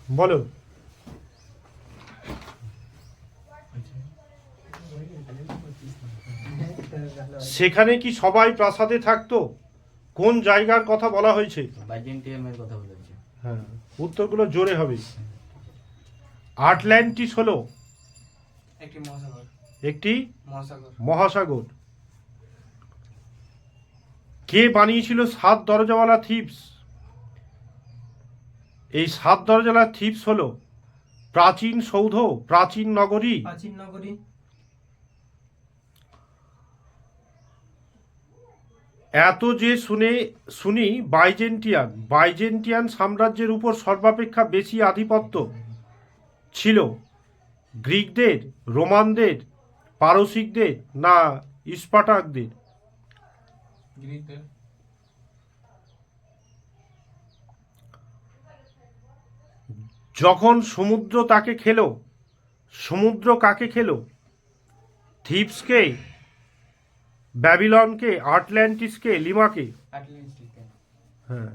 বলো। সেখানে কি সবাই প্রাসাদে থাকতো? কোন জায়গার কথা বলা হয়েছে? বাইজেন্টিয়ামের কথা বলেছে। হ্যাঁ, উত্তরগুলো জোরে হবে। আটলান্টিস হলো একটি মহাসাগর। একটি মহাসাগর। মহাসাগর। কে বানিয়েছিল 7 দরজাওয়ালা থিপস? এই 7 দরজাওয়ালা থিপস হলো প্রাচীন সৌধ, প্রাচীন নগরী। প্রাচীন নগরী। এত যে শুনি বাইজেন্টিয়ান সাম্রাজ্যের উপর সর্বাপেক্ষা বেশি আধিপত্য ছিল গ্রিকদের, রোমানদের, পারসিকদের না স্পার্টাকদের? গ্রিকদের। যখন সমুদ্র তাকে খেলো, সমুদ্র কাকে খেলো? থিপসকে, ব্যাবিলনকে, আটলান্টিসকে, লিমাকে? আটলান্টিসকে। হ্যাঁ।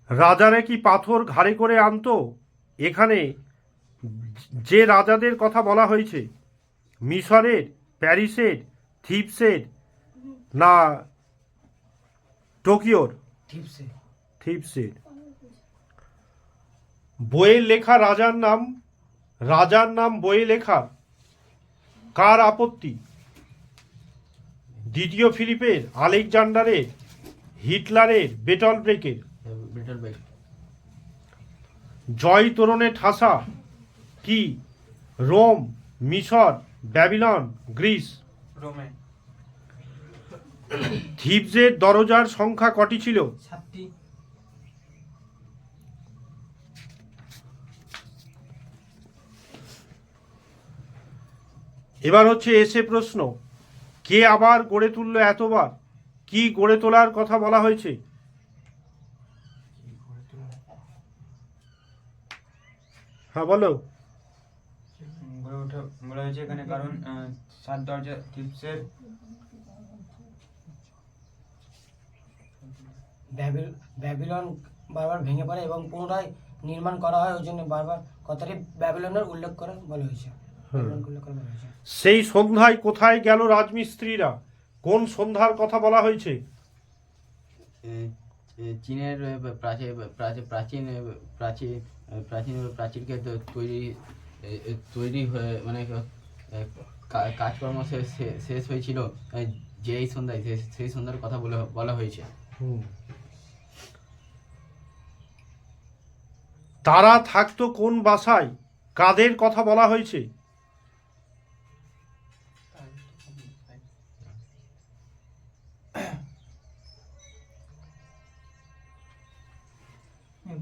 রাজারা কি পাথর ঘাড়ে করে আনতো? এখানে যে রাজাদের কথা বলা হয়েছে, মিশরের, প্যারিসের, থিপসের না টোকিওর? টিপসে। থিপসের। বইয়ে লেখা রাজার নাম বইয়ে লেখা কার আপত্তি? দ্বিতীয় ফিলিপের, আলেকজান্ডারের, হিটলারের, বেটলব্রেকের? বিটলবেক। জয় তোরণে ঠাসা কি? রোম, মিশর, ব্যাবিলন, গ্রিস? রোমে। থিবসের দরজার সংখ্যা কটি ছিল? 7টি। এবার হচ্ছে এসে প্রশ্ন, কে আবার গড়ে তুলল এতবার? কি গড়ে তোলার কথা বলা হয়েছে? হ্যাঁ বলো। বলা হয়েছে এখানে, কারণ 7 দরজা থিপসের ব্যাবিলন বারবার ভেঙে পড়ে এবং পুনরায় নির্মাণ করা হয়, ওই জন্য বারবার কথাটি ব্যাবিলনের উল্লেখ করা বলা হয়েছে। সেই সন্ধ্যায় কোথায় গেল রাজমিস্ত্রিরা? কোন সন্ধ্যার কথা বলা হয়েছে? চীনের প্রাচীরকে তৈরি হয়ে মানে কাজকর্ম শেষ হয়েছিল যেই সন্ধ্যায়, সেই সন্ধ্যার কথা বলা হয়েছে। তারা থাকতো কোন বাসায়? কাদের কথা বলা হয়েছে?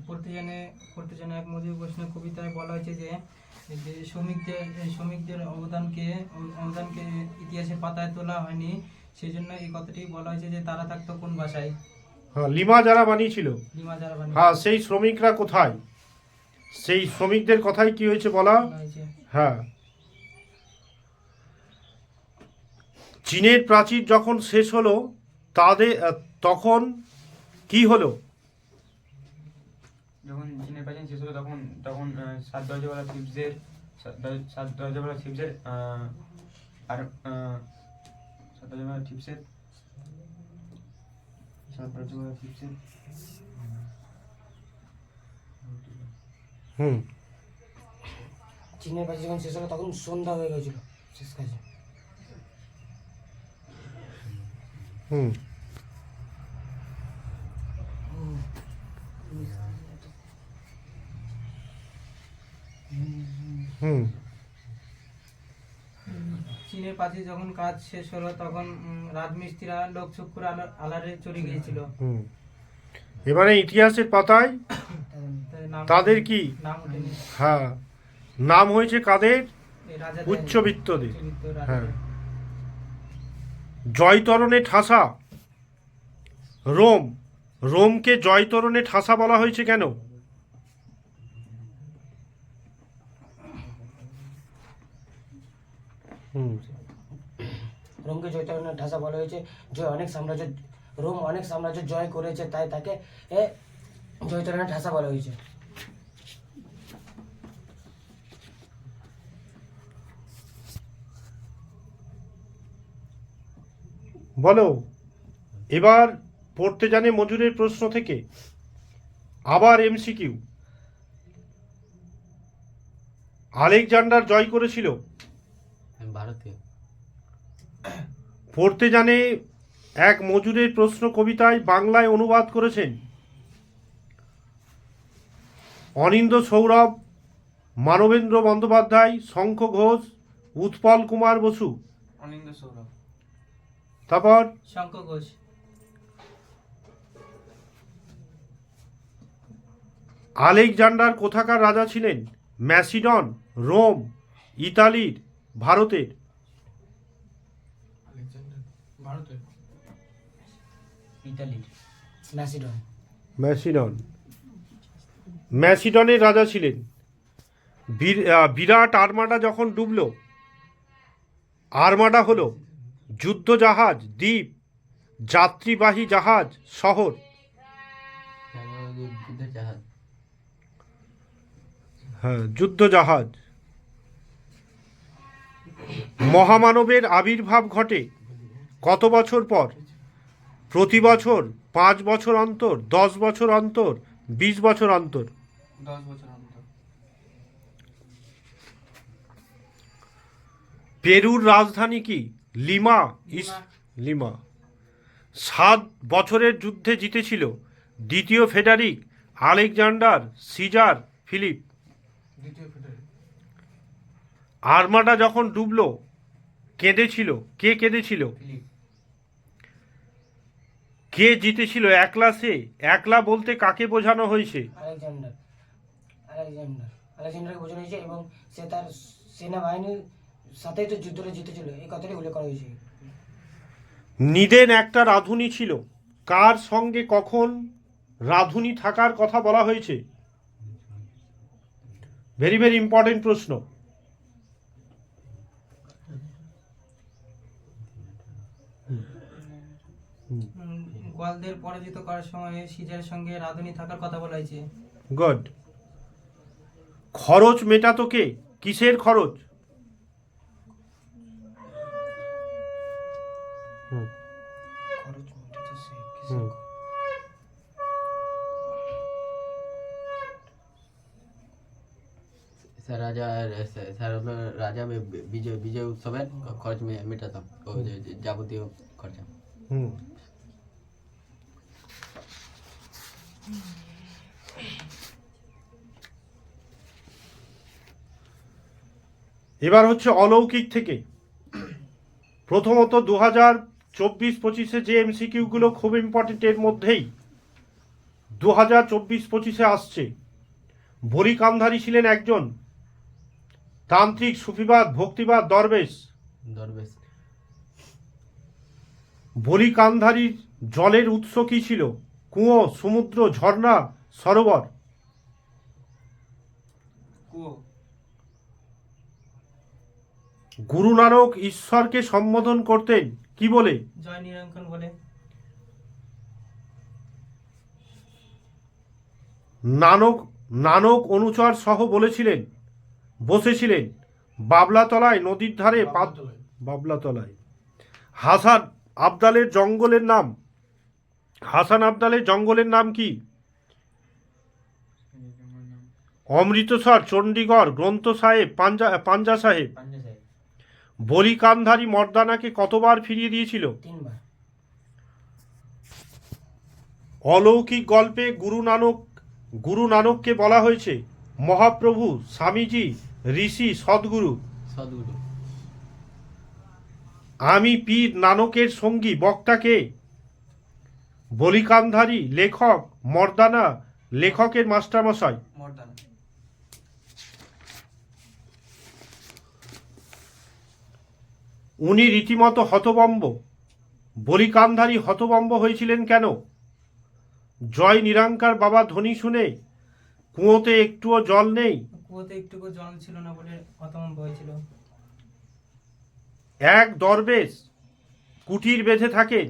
পড়তে জানে এক মজুর প্রশ্ন কবিতায় বলা হয়েছে যে শ্রমিকদের অবদানকে ইতিহাসের পাতায় তোলা হয়নি, সেই জন্য এই কথাটি বলা হয়েছে যে তারা থাকতো কোন বাসায়? হ্যাঁ, লিমা যারা বানিয়েছিল। হ্যাঁ, সেই শ্রমিকরা কোথায়? সেই শ্রমিকদের কথাই কি হয়েছে বলা? হ্যাঁ। চীনের প্রাচীর যখন শেষ হলো তখন কি হলো? যখন চীনের প্রাচীন শেষ হলো তখন 7 দরজাওয়ালা থিপসের আর 7 দরজাওয়ালা থিপসের চীনের প্রাচীর যখন শেষ হলো তখন সন্ধ্যা হয়ে গেছিল শেষ কাজে। চীনের প্রাচীর যখন কাজ শেষ হলো তখন রাজমিস্ত্রিরা লোকচক্ষুর আলারে চলে গিয়েছিল। এবারে ইতিহাসের পাতায় তাদের কি হ্যাঁ নাম হয়েছে? কাদের? উচ্চবিত্তদের। হ্যাঁ। জয়তরণে ঠাসা রোমকে জয়তরণে ঠাসা বলা হয়েছে কেন? রোমকে জয়তরণে ঠাসা বলা হয়েছে, রোম অনেক সাম্রাজ্য জয় করেছে, তাই তাকে জয়তারণের ঠাসা বলা হয়েছে। বলো, এবার পড়তে জানে মজুরের প্রশ্ন থেকে আবার এমসিকিউ। আলেকজান্ডার জয় করেছিল, ভারতীয়। পড়তে জানে এক মজুরের প্রশ্ন কবিতায় বাংলায় অনুবাদ করেছেন অনিন্দ সৌরভ, মানবেন্দ্র বন্দ্যোপাধ্যায়, শঙ্খ ঘোষ, উৎপল কুমার বসু। অনিন্দ সৌরভ। তারপর শঙ্খ ঘোষ। আলেকজান্ডার কোথাকার রাজা ছিলেন? ম্যাসিডন, রোম, ইতালির, ভারতের? ইতালি। ম্যাসিডন। ম্যাসিডন। ম্যাসিডনের রাজা ছিলেন। বিরাট আর্মাডা যখন ডুবল, আর্মাডা হলো যুদ্ধ জাহাজ, দ্বীপ, যাত্রীবাহী জাহাজ, শহর। যুদ্ধের জাহাজ। হ্যাঁ, যুদ্ধ জাহাজ। মহামানবের আবির্ভাব ঘটে কত বছর পর? প্রতি বছর, 5 বছর অন্তর, 10 বছর অন্তর, 20 বছর অন্তর? 10 বছর অন্তর। পেরুর রাজধানী কি? লিমা। লিমা। 7 বছরের যুদ্ধে জিতেছিল দ্বিতীয় Frederick, Alexander, Caesar, Philip? Armada যখন ডুবল কেঁদেছিল কে? কেঁদেছিল ফিলিপ। কে জিতেছিল? একলা সে? একলা বলতে কাকে বোঝানো হয়েছে? আলেকজান্ডার। আলেকজান্ডার। আলেকজান্ডারকে বোঝানো হয়েছে এবং সে তার সেনাবাহিনীর সাথেই তো যুদ্ধটা জিতেছিল, এই কথাটি উল্লেখ করা হয়েছে। নিদেন একটা রাঁধুনি ছিল, কার সঙ্গে কখন রাঁধুনি থাকার কথা বলা হয়েছে? ভেরি ভেরি ইম্পর্টেন্ট প্রশ্ন। গোয়ালদের পরাজিত করার সময় সিজারের সঙ্গে রাঁধুনি থাকার কথা বলা হয়েছে। গুড। খরচ মেটাতো কে? কিসের খরচ? খরচ মেটাতে সে কিসের খরচ? স্যার স্যার হলো রাজা বিজয় উৎসবের খরচ মেটাতাম, ও যাবতীয় খরচা। হুম। এবার হচ্ছে অলৌকিক থেকে। প্রথমত 2024-25 যে এমসিকিউগুলো খুব ইম্পর্টেন্ট, এর মধ্যেই 2024-25 আসছে। বলি কান্ধারী ছিলেন একজন তান্ত্রিক, সুফিবাদ, ভক্তিবাদ, দরবেশ? দরবেশ। বলি কান্ধারীর জলের উৎস কি ছিল? কুয়ো, সমুদ্র, ঝর্ণা, সরোবর? কুয়ো। গুরু নানক ঈশ্বরকে সম্বোধন করতেন কি বলে? জয় নিরঙ্কন বলে। নানক অনুচর সহ বসেছিলেন বাবলাতলায়, নদীর ধারে, বাবলাতলায়। হাসান আবদালের জঙ্গলের নাম কি? অমৃতসর, চণ্ডীগড়, গ্রন্থ সাহেব, পাঞ্জা সাহেব? পাঞ্জা সাহেব। বলি কান্ধারী মর্দানাকে কতবার ফিরিয়ে দিয়েছিল? 3 বার। অলৌকিক গল্পে গুরু নানককে বলা হয়েছে মহাপ্রভু, স্বামীজি, ঋষি, সদ্গুরু? সদ্গুরু। আমি পীর নানকের সঙ্গী বক্তাকে? বলি কান্ধারী লেখক, মর্দানা লেখকের মাস্টারমশাই? মর্দানা। উনি রীতিমতো হতবম্ব। বলি কান্ধারী হতবম্ব হয়েছিলেন কেন? জয় নিরাঙ্কার বাবা ধ্বনি শুনে কুয়োতে একটুও জল নেই। কুয়োতে একটুকু জল ছিল না বলে হতভম্ব হয়েছিল। এক দরবেশ কুটির বেঁধে থাকেন,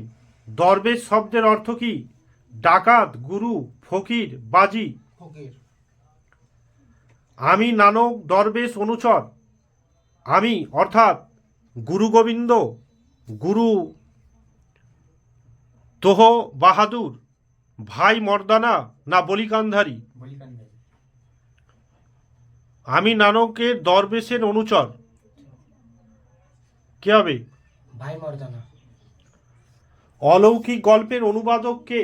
দরবেশ শব্দের অর্থ কি? ডাকাত, গুরু, ফকির, বাজি। ফকির। আমি নানক দরবেশ অনুচর। আমি অর্থাৎ গুরু গোবিন্দ, গুরু তোহ বাহাদুর, ভাই মর্দানা না বলিকান্ধারী? বলি কান্দারি। আমি নানকের দরবেশের অনুচর। কি হবে? ভাই মর্দানা। অলৌকিক গল্পের অনুবাদক কে?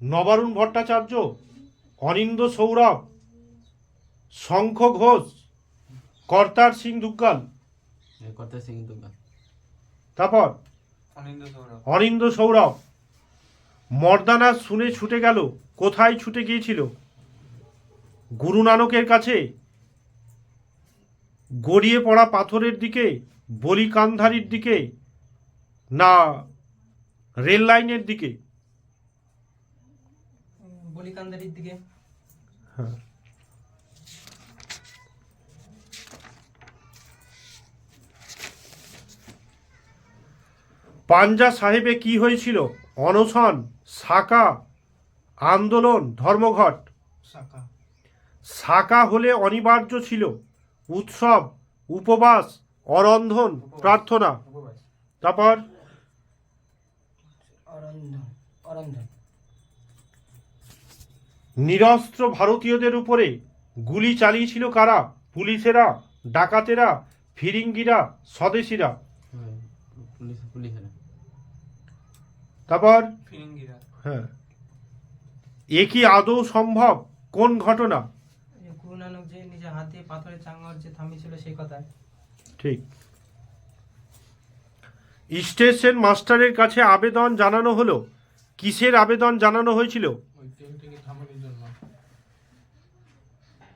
নবারুণ ভট্টাচার্য, অনিন্দ্য সৌরভ, শঙ্খ ঘোষ, কর্তার সিং দুগ্গাল। কর্তা সিং দুর্গা। তারপর অনিন্দ্য সৌরভ। অনিন্দ্য সৌরভ। মর্দানা শুনে ছুটে গেল, কোথায় ছুটে গিয়েছিল? গুরু নানকের কাছে, গড়িয়ে পড়া পাথরের দিকে, বলি কান্ধারির দিকে না রেল লাইনের দিকে? বলিকান্দারির দিকে। পাঞ্জা সাহেবে কি হয়েছিল? অনশন, সাকা, আন্দোলন, ধর্মঘট। শাখা। সাকা হলে অনিবার্য ছিল উৎসব, উপবাস, অরন্ধন, প্রার্থনা। উপবাস। তারপর অরন্ধন। অরন্ধন। নিরস্ত্র ভারতীয়দের উপরে গুলি চালিয়েছিল কারা? পুলিশেরা, ডাকাতেরা, ফিরিঙ্গিরা, স্বদেশীরা। পুলিশেরা। তারপর ফিরিঙ্গিরা। হ্যাঁ, এ কি আদৌ সম্ভব? কোন ঘটনা? যে গুরু নানক যে নিজে হাতে পাথরের চাঙ্গর যে থামিয়েছিল সেই কথায়। ঠিক। স্টেশন মাস্টারের কাছে আবেদন জানানো হলো। কিসের আবেদন জানানো হয়েছিল? ওই ট্রেনটিকে থামানোর জন্য।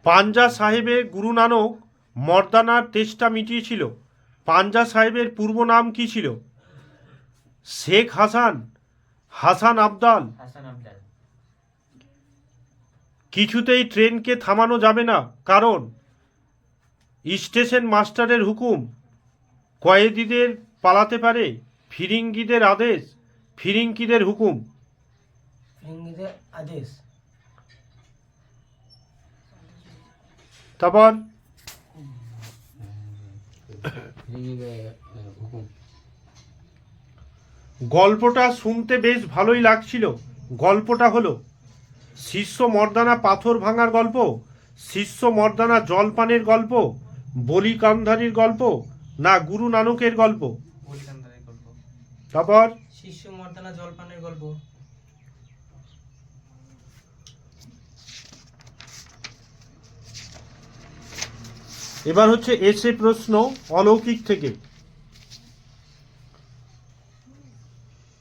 পাঞ্জা সাহেবের গুরু নানক মর্দানার তেষ্টা মিটিয়েছিল। পাঞ্জা সাহেবের পূর্ব নাম কি ছিল? শেখ হাসান, হাসান আবদাল। হাসান আবদাল। কিছুতেই ট্রেনকে থামানো যাবে না, কারণ স্টেশন মাস্টারের হুকুম। কয়েদিদের পালাতে পারে, ফিরিঙ্গিদের আদেশ, ফিরিঙ্গিদের হুকুম। ফিরিঙ্গিদের আদেশ। তারপর হুকুম। গল্পটা শুনতে বেশ ভালোই লাগছিল। গল্পটা হলো শিষ্য মর্দানা পাথর ভাঙার গল্প, শিষ্য মর্দানা জলপানের গল্প, বলি কান্ধারির গল্প না গুরু নানকের গল্প? বলি কান্দারির গল্প। তারপর শিষ্য মর্দানা জলপানের গল্প। এবার হচ্ছে এসে প্রশ্ন অলৌকিক থেকে।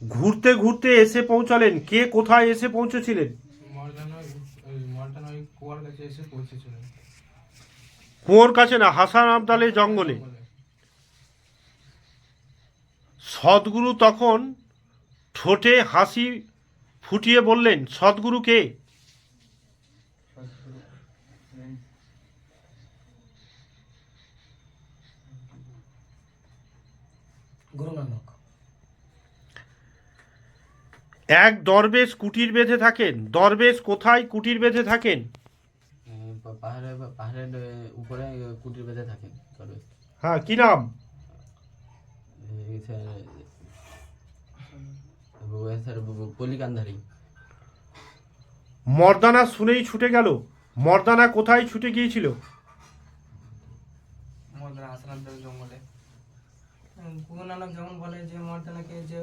ঘুরতে ঘুরতে এসে পৌঁছালেন, কে কোথায় এসে পৌঁছেছিলেন? মর্দানা ওই কুয়ার কাছে এসে পৌঁছেছিলেন। কুয়োর কাছে না, হাসান আবদালের জঙ্গলে। সদ্গুরু তখন ঠোঁটে হাসি ফুটিয়ে বললেন, সদ্গুরু কে? গুরু নানক। এক দরবেশ কুটির বেঁধে থাকেন। দরবেশ কোথায় কুটির বেঁধে থাকেন? পাহাড়ের উপরে কুটির বেঁধে থাকেন। হ্যাঁ, কি নাম? বলিকান্ধারী। মর্দানা শুনেই ছুটে গেল। মর্দানা কোথায় ছুটে গিয়েছিল? মর্দানা হাসান আবদালের জঙ্গলে। গুরু নানক যেমন বলে যে মর্দানাকে যে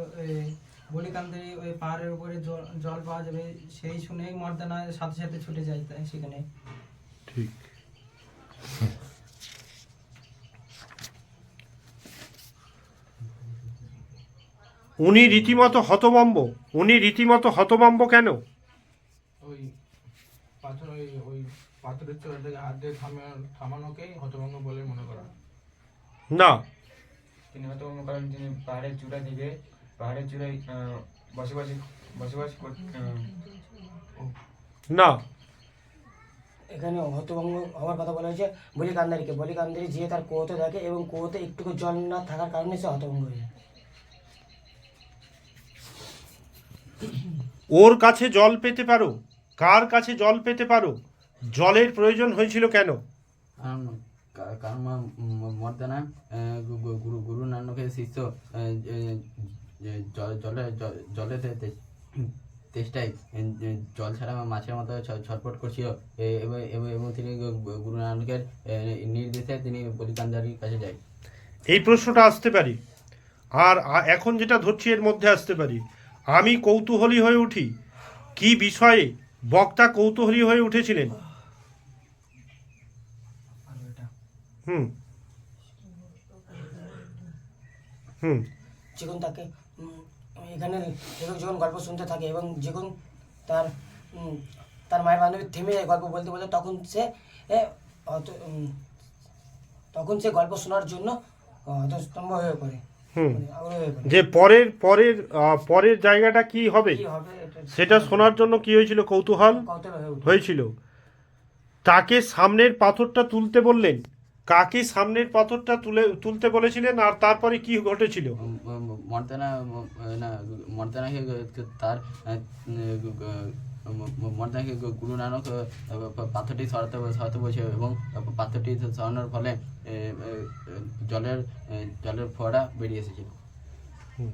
বলিকান্দারি ওই পাহাড়ের উপরে জল পাওয়া যাবে, সেই শুনে মর্দানা সাথে সাথে ছুটে যায় তাই সেখানে। ঠিক। উনি রীতিমতো হতভম্ব। উনি রীতিমতো হতভম্ব কেন? ওই পাথর ওই পাথরের চোরা থেকে হাত দিয়ে থামানোকেই হতভঙ্গ বলে মনে করা। না, তিনি হয়তো কারণ তিনি পাহাড়ের চূড়া থেকে পাহাড়ের চূড়ায় বসবাস না, এখানে হতভঙ্গ হওয়ার কথা বলা হয়েছে বলি কান্দারিকে। বলি কান্দারি যে তার কুয়োতে থাকে এবং কুয়োতে একটুকু জল না থাকার কারণে সে হতভঙ্গ হয়ে যায়। ওর কাছে জল পেতে পারো, কার কাছে জল পেতে পারো, জলের প্রয়োজন হয়েছিল কেন? কারণ মর্দানা গুরু নানকের শিষ্য জলের তেষ্টায় জল ছাড়া মাছের মতো ছটফট করছিল এবং তিনি গুরু নানকের নির্দেশে তিনি বলিকান্দারির কাছে যায়। এই প্রশ্নটা আসতে পারি, আর এখন যেটা ধরছি এর মধ্যে আসতে পারি। আমি কৌতূহলী হয়ে উঠি, কি বিষয়ে বক্তা কৌতূহলী হয়ে উঠেছিলেন? হুম হুম যখন তাকে এখানে যখন গল্প শুনতে থাকে এবং যখন তার তার মায়ের বান্ধবী থেমে যায় গল্প বলতে বলতে, তখন সে গল্প শোনার জন্য হতস্তম্ভ হয়ে পড়ে, হুম আগ্রহী হয়ে পড়ে। যে পরের জায়গাটা কি হবে কি হবে সেটা শোনার জন্য কি হয়েছিল? কৌতূহল কৌতূহল হয়ে ওঠে। হয়েছিল। তাকে সামনের পাথরটা তুলতে বললেন, কাকে সামনের পাথরটা তুলতে বলেছিলেন, আর তারপরে কি ঘটেছিল? মর্দানাকে তার মর্দানাকে গুরু নানক পাথরটি সরাতে বলছে এবং পাথরটি সরানোর ফলে জলের ফোয়ারা বেরিয়ে এসেছিল। হুম।